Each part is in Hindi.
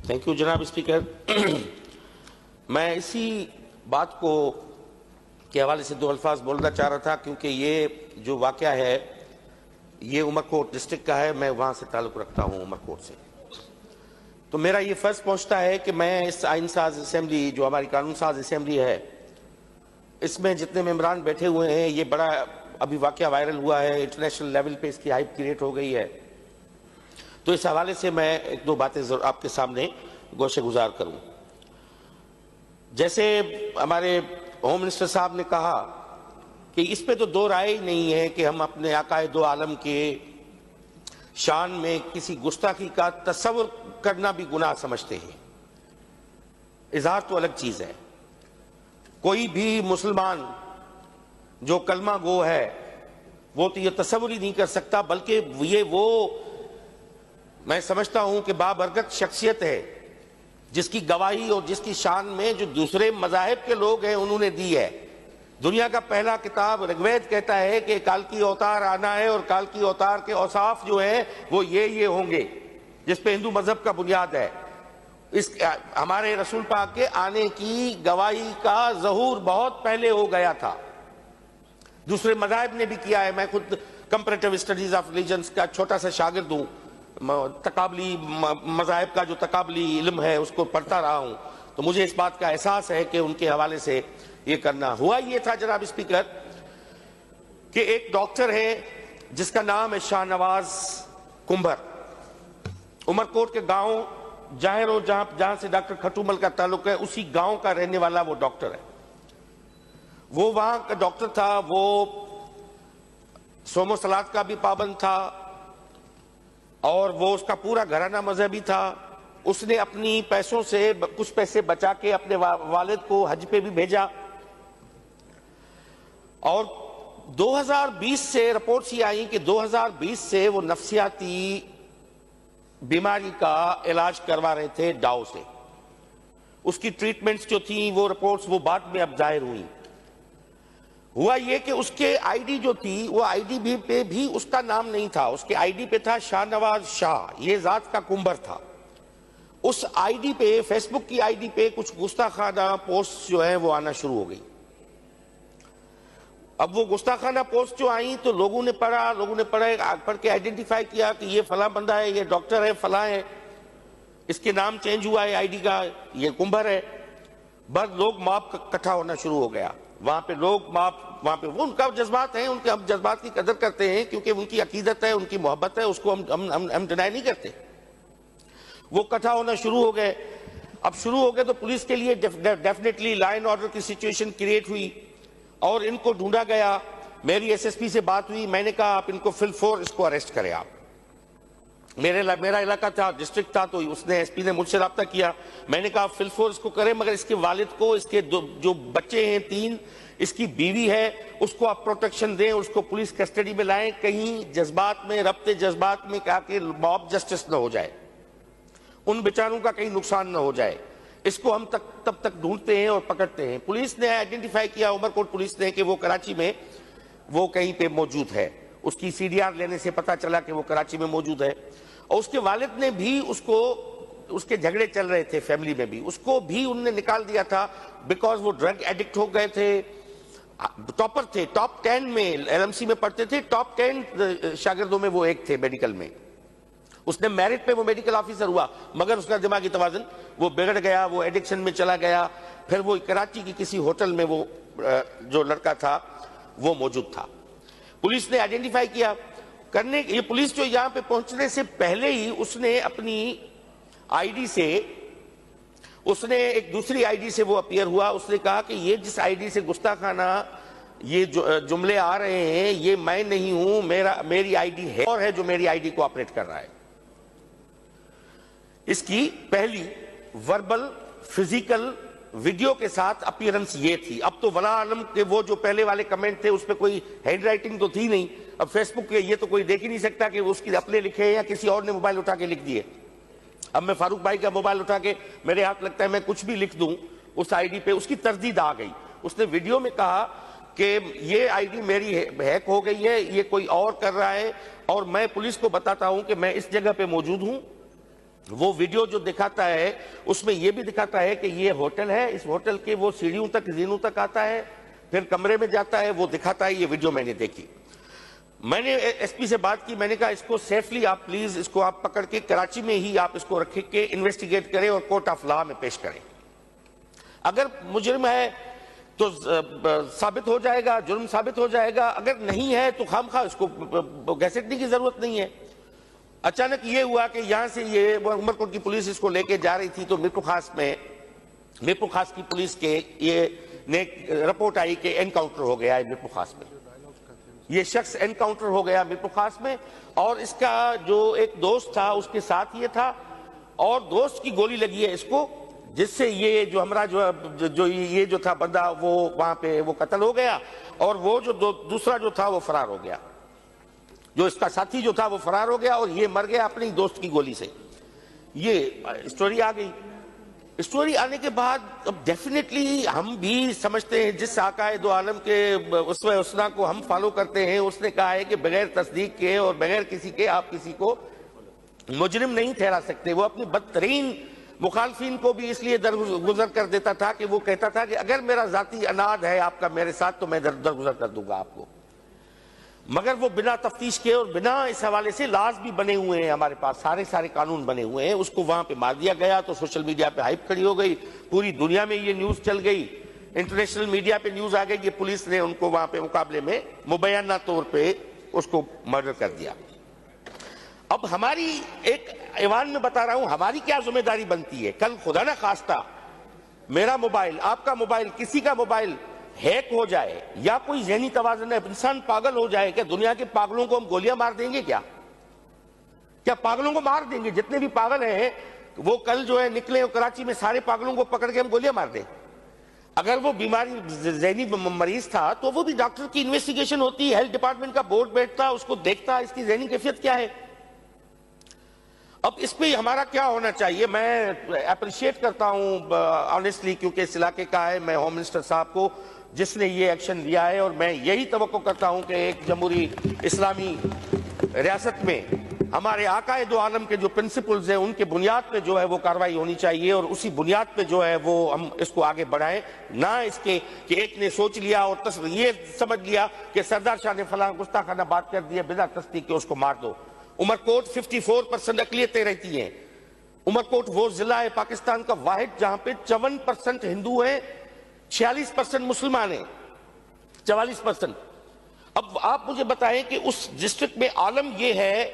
थैंक यू जनाब स्पीकर। मैं इसी बात को के हवाले से दो अल्फाज बोलना चाह रहा था, क्योंकि ये जो वाक़या है ये उमरकोट डिस्ट्रिक्ट का है। मैं वहाँ से ताल्लुक़ रखता हूँ, उमरकोट से। तो मेरा ये फ़र्ज़ पहुँचता है कि मैं इस आइन साज असम्बली, जो हमारी कानून साज असम्बली है, इसमें जितने मेंबरान बैठे हुए हैं, ये बड़ा अभी वाक़या वायरल हुआ है, इंटरनेशनल लेवल पे इसकी हाइप क्रिएट हो गई है। तो इस हवाले से मैं एक दो बातें आपके सामने गोशे गुजार करूं। जैसे हमारे होम मिनिस्टर साहब ने कहा कि इस पे तो दो राय ही नहीं है कि हम अपने आकाए दो आलम के शान में किसी गुस्ताखी का तस्वुर करना भी गुनाह समझते हैं। इजहार तो अलग चीज है। कोई भी मुसलमान जो कलमा गो है वो तो ये तस्वुर ही नहीं कर सकता, बल्कि ये वो मैं समझता हूं कि बाबरकत शख्सियत है जिसकी गवाही और जिसकी शान में जो दूसरे मज़ाहिब के लोग हैं उन्होंने दी है। दुनिया का पहला किताब ऋग्वेद कहता है कि काल की अवतार आना है और काल की अवतार के औसाफ जो है वो ये होंगे, जिस पे हिंदू मजहब का बुनियाद है। इस हमारे रसूल पाक के आने की गवाही का ज़हूर बहुत पहले हो गया था, दूसरे मज़ाहिब ने भी किया है। मैं खुद कंपैरेटिव स्टडीज ऑफ रिलीजन्स का छोटा सा शागिर्द हूँ। तकाबली मज़ाहिब का जो तकाबली इल्म है उसको पढ़ता रहा हूं, तो मुझे इस बात का एहसास है कि उनके हवाले से ये करना हुआ। ये था जनाब स्पीकर कि एक डॉक्टर है जिसका नाम है शाहनवाज कुंभर, उमरकोट के गांव जाहिर जहां से डॉक्टर खटूमल का ताल्लुक है, उसी गांव का रहने वाला वो डॉक्टर है। वो वहां का डॉक्टर था, वो सोमो सलात का भी पाबंद था और वो उसका पूरा घराना मजहबी था। उसने अपनी पैसों से कुछ पैसे बचा के अपने वालिद को हज पे भी भेजा। और 2020 से रिपोर्ट्स ये आई कि 2020 से वो नफ्सियाती बीमारी का इलाज करवा रहे थे डाउ से। उसकी ट्रीटमेंट्स जो थी वो रिपोर्ट्स वो बाद में अब जाहिर हुई। हुआ ये कि उसके आईडी जो थी वो आईडी भी पे भी उसका नाम नहीं था, उसके आईडी पे था शाहनवाज शाह, ये जात का कुंभर था। उस आईडी पे, फेसबुक की आईडी पे कुछ गुस्ताखाना पोस्ट जो है वो आना शुरू हो गई। अब वो गुस्ताखाना पोस्ट जो आई तो लोगों ने पढ़ के आइडेंटिफाई किया कि ये फला बंदा है, ये डॉक्टर है, फला है, इसके नाम चेंज हुआ है आईडी का, ये कुंभर है। बस लोग माप इकट्ठा होना शुरू हो गया। वहां पे लोग वहां पे वो उनका जज्बात है, उनके हम जज्बात की कदर करते हैं क्योंकि उनकी अकीदत है, उनकी मोहब्बत है, उसको हम डिनाई नहीं करते। वो इकट्ठा होना शुरू हो गए। अब शुरू हो गए तो पुलिस के लिए डेफिनेटली लॉ एंड ऑर्डर की सिचुएशन क्रिएट हुई और इनको ढूंढा गया। मेरी एसएसपी से बात हुई, मैंने कहा आप इनको फिल-4 इसको अरेस्ट करें। आप मेरा इलाका था, डिस्ट्रिक्ट था, तो उसने एसपी ने मुझसे रब्ता किया। मैंने कहा फिल-4 इसको करें, मगर इसके वालिद को, इसके जो बच्चे हैं 3, इसकी बीवी है, उसको आप प्रोटेक्शन दें, उसको पुलिस कस्टडी में लाएं। कहीं जज्बात में, रब्ते जज्बात में कहा कि मॉब जस्टिस न हो जाए, उन बेचारों का कहीं नुकसान न हो जाए। इसको हम तब तक ढूंढते हैं और पकड़ते हैं। पुलिस ने आइडेंटिफाई किया, उमरकोट पुलिस ने, कि वो कराची में वो कहीं पे मौजूद है। उसकी सीडीआर लेने से पता चला कि वो कराची में मौजूद है। और उसके वालिद ने भी उसके झगड़े चल रहे थे फैमिली में भी, उसको भी उन्होंने निकाल दिया था बिकॉज वो ड्रग एडिक्ट हो गए थे। टॉपर थे, टॉप 10 में एलएमसी में पढ़ते थे, टॉप 10 शागिर्दों में वो एक थे मेडिकल में। उसने मेरिट पे वो मेडिकल ऑफिसर हुआ, मगर उसका दिमागी तवाज़ुन वो बिगड़ गया, वो एडिक्शन में चला गया। फिर वो कराची की किसी होटल में वो जो लड़का था वो मौजूद था। पुलिस ने आइडेंटिफाई किया करने, ये पुलिस जो यहाँ पे पहुंचने से पहले ही उसने अपनी आईडी से, उसने एक दूसरी आईडी से वो अपीयर हुआ। उसने कहा कि ये जिस आईडी से गुस्ताखाना ये जुमले आ रहे हैं ये मैं नहीं हूं, मेरी आईडी है और है जो मेरी आईडी को ऑपरेट कर रहा है। इसकी पहली वर्बल फिजिकल वीडियो के साथ अपीयरेंस ये थी। अब तो वला आलम के वो जो पहले वाले कमेंट थे उस पर कोई हैंड राइटिंग तो थी नहीं। अब फेसबुक के ये तो कोई देख ही नहीं सकता कि उसकी अपने लिखे हैं या किसी और ने मोबाइल उठा के लिख दिए। अब मैं फारूक भाई का मोबाइल उठा के मेरे हाथ लगता है मैं कुछ भी लिख दूं उस आईडी पे, उसकी तरदीद आ गई। उसने वीडियो में कहा कि ये आईडी मेरी हैक हो गई है, ये कोई और कर रहा है और मैं पुलिस को बताता हूं कि मैं इस जगह पे मौजूद हूं वो वीडियो जो दिखाता है उसमें ये भी दिखाता है कि ये होटल है, इस होटल के वो सीढ़ियों तक जीनों तक आता है, फिर कमरे में जाता है, वो दिखाता है। ये वीडियो मैंने देखी। मैंने एसपी से बात की, मैंने कहा इसको सेफली आप प्लीज इसको आप पकड़ के कराची में ही आप इसको रख के इन्वेस्टिगेट करें और कोर्ट ऑफ लॉ में पेश करें। अगर मुजरिम है तो साबित हो जाएगा, जुर्म साबित हो जाएगा। अगर नहीं है तो खामखा इसको गैसेटने की जरूरत नहीं है। अचानक ये हुआ कि यहां से ये उमरकोट की पुलिस इसको लेके जा रही थी तो मीरपुर खास की पुलिस के ये ने रिपोर्ट आई कि एनकाउंटर हो गया है मीरपुर खास में। ये शख्स एनकाउंटर हो गया मीरपुर खास में, और इसका जो एक दोस्त था उसके साथ ये था, और दोस्त की गोली लगी है इसको, जिससे ये जो हमारा जो ये जो था बंदा वो वहां पे वो कत्ल हो गया, और वो जो दूसरा जो था वो फरार हो गया। जो इसका साथी जो था वो फरार हो गया और ये मर गया अपने दोस्त की गोली से। ये स्टोरी आ गई। स्टोरी आने के बाद अब डेफिनेटली हम भी समझते हैं, जिस आकाए दो आलम के उसवे उसना को हम फॉलो करते हैं, उसने कहा है कि बगैर तस्दीक के और बगैर किसी के आप किसी को मुजरिम नहीं ठहरा सकते। वो अपनी बदतरीन मुखालफिन को भी इसलिए दरगुजर कर देता था कि वो कहता था कि अगर मेरा जाती अनाद है आपका मेरे साथ तो मैं दरगुजर कर दूंगा आपको। मगर वो बिना तफ्तीश के और बिना इस हवाले से लाज भी बने हुए हैं, हमारे पास सारे कानून बने हुए हैं। उसको वहां पे मार दिया गया तो सोशल मीडिया पे हाइप खड़ी हो गई, पूरी दुनिया में ये न्यूज चल गई, इंटरनेशनल मीडिया पे न्यूज आ गई कि पुलिस ने उनको वहां पे मुकाबले में मुबैना तौर पे उसको मर्डर कर दिया। अब हमारी एक ईवान में बता रहा हूं, हमारी क्या जिम्मेदारी बनती है। कल खुदा ना खास्ता मेरा मोबाइल, आपका मोबाइल, किसी का मोबाइल हैक हो जाए या कोई ज़हनी तवाज़ुन है, इंसान पागल हो जाए, क्या दुनिया के पागलों को हम गोलियां मार देंगे? क्या पागलों को मार देंगे? जितने भी पागल हैं वो कल जो है निकले और कराची में सारे पागलों को पकड़ के हम गोलियां मार दें? अगर वो बीमारी ज़हनी मरीज था तो वो भी डॉक्टर की इन्वेस्टिगेशन होती, हेल्थ डिपार्टमेंट का बोर्ड बैठता, उसको देखता इसकी ज़हनी कैफियत क्या है। अब इस पे हमारा क्या होना चाहिए? मैं अप्रिशिएट करता हूं ऑनेस्टली, क्योंकि इस इलाके का है, मैं होम मिनिस्टर साहब को जिसने ये एक्शन लिया है, और मैं यही तवक्को करता हूं कि एक जमहूरी इस्लामी रियासत में हमारे आकाए दो आलम के जो प्रिंसिपल्स हैं उनके बुनियाद पे जो है वो कार्रवाई होनी चाहिए, और उसी बुनियाद पे जो है वो हम इसको आगे बढ़ाएं। ना इसके कि एक ने सोच लिया और ये समझ लिया कि सरदार शाह ने फलां गुस्ताखाना बात कर दी है, बिना तस्दीक के उसको मार दो। उमरकोट 54% अकलियतें रहती हैं। उमरकोट वो जिला है पाकिस्तान का वाहिद जहां पे 54% हिंदू हैं, 46% मुसलमान हैं, 44%। अब आप मुझे बताएं कि उस डिस्ट्रिक्ट में आलम यह है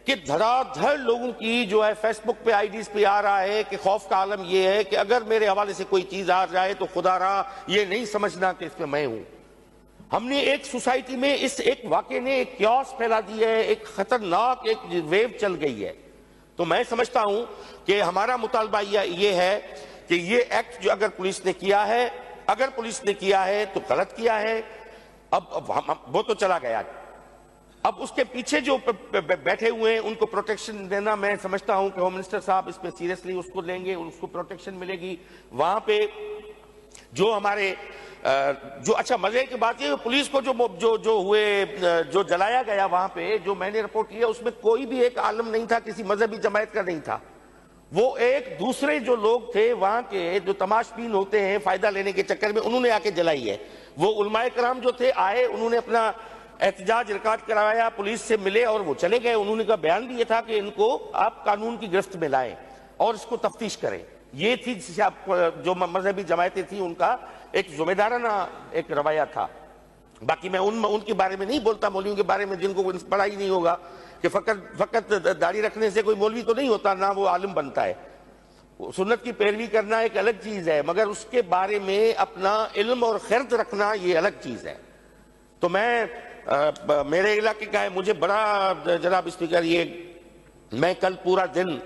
कि धड़ाधड़ लोगों की जो है फेसबुक पे आईडीज पे आ रहा है कि खौफ का आलम यह है कि अगर मेरे हवाले से कोई चीज आ जाए तो खुदा रहा ये नहीं समझना कि इसमें मैं हूं। हमने एक सोसाइटी में इस एक वाकये ने एक क्यास फैला दी है, एक खतरनाक एक वेव चल गई है। तो मैं समझता हूं कि हमारा मुतालबा ये है कि ये एक्ट जो अगर पुलिस ने किया है, अगर पुलिस ने किया है तो गलत किया है। अब वो तो चला गया, अब उसके पीछे जो बैठे हुए हैं उनको प्रोटेक्शन देना, मैं समझता हूं कि होम मिनिस्टर साहब इस पे सीरियसली उसको लेंगे, उसको प्रोटेक्शन मिलेगी। वहां पे जो हमारे जो अच्छा मजे की बात है, पुलिस को जो जलाया गया वहां पे, जो मैंने रिपोर्ट किया उसमें कोई भी एक आलम नहीं था, किसी मजहबी जमायत का नहीं था। वो एक दूसरे जो लोग थे वहां के जो तमाशबीन होते हैं फायदा लेने के चक्कर में, उन्होंने आके जलाई है। वो उलमाए कराम जो थे आए, उन्होंने अपना एहतजाज रिकॉर्ड करवाया, पुलिस से मिले और वो चले गए। उन्होंने का बयान भी ये था कि इनको आप कानून की गिरफ्त में लाएं और इसको तफ्तीश करें। ये थी जो मजहबी जमायतें थी उनका एक जिम्मेदाराना एक रवैया था। बाकी मैं उनके बारे में नहीं बोलता, मौलवियों के बारे में जिनको पढ़ा ही नहीं होगा कि फकत दाढ़ी रखने से कोई मौलवी तो नहीं होता, ना वो आलिम बनता है। सुन्नत की पैरवी करना एक अलग चीज है, मगर उसके बारे में अपना इल्म और खिरत रखना ये अलग चीज है। तो मैं मेरे इलाके का है, मुझे बड़ा जनाब स्पीकर ये मैं कल पूरा दिन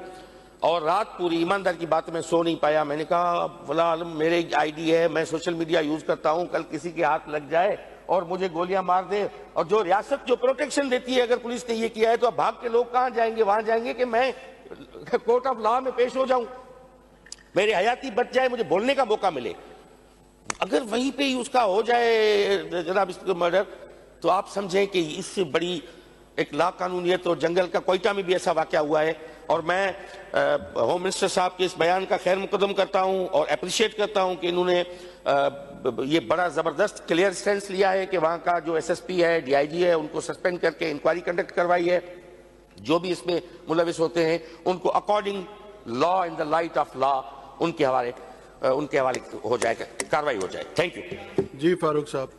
और रात पूरी ईमानदार की बात में सो नहीं पाया। मैंने कहा वला आलम मेरे आईडी है, मैं सोशल मीडिया यूज करता हूं, कल किसी के हाथ लग जाए और मुझे गोलियां मार दे, और जो रियासत जो प्रोटेक्शन देती है अगर पुलिस ने ये किया है तो अब भाग के लोग कहां जाएंगे? वहां जाएंगे कि मैं कोर्ट ऑफ लॉ में पेश हो जाऊं, मेरी हयाती बच जाए, मुझे बोलने का मौका मिले। अगर वहीं पे ही उसका हो जाए जनाब इसको मर्डर, तो आप समझें कि इससे बड़ी एक लाकानूनियत और जंगल का कोयटा में भी ऐसा वाकया हुआ है और मैं होम मिनिस्टर साहब के इस बयान का खैर मुकदम करता हूं और अप्रिशिएट करता हूं कि इन्होंने ये बड़ा जबरदस्त क्लियर स्टैंड लिया है कि वहां का जो एसएसपी है, डीआईजी है, उनको सस्पेंड करके इंक्वायरी कंडक्ट करवाई है। जो भी इसमें मुलविस होते हैं उनको according law, in the light of law, उनके हवाले हो जाएगा, कार्रवाई हो जाए। Thank you. जी फारूक साहब।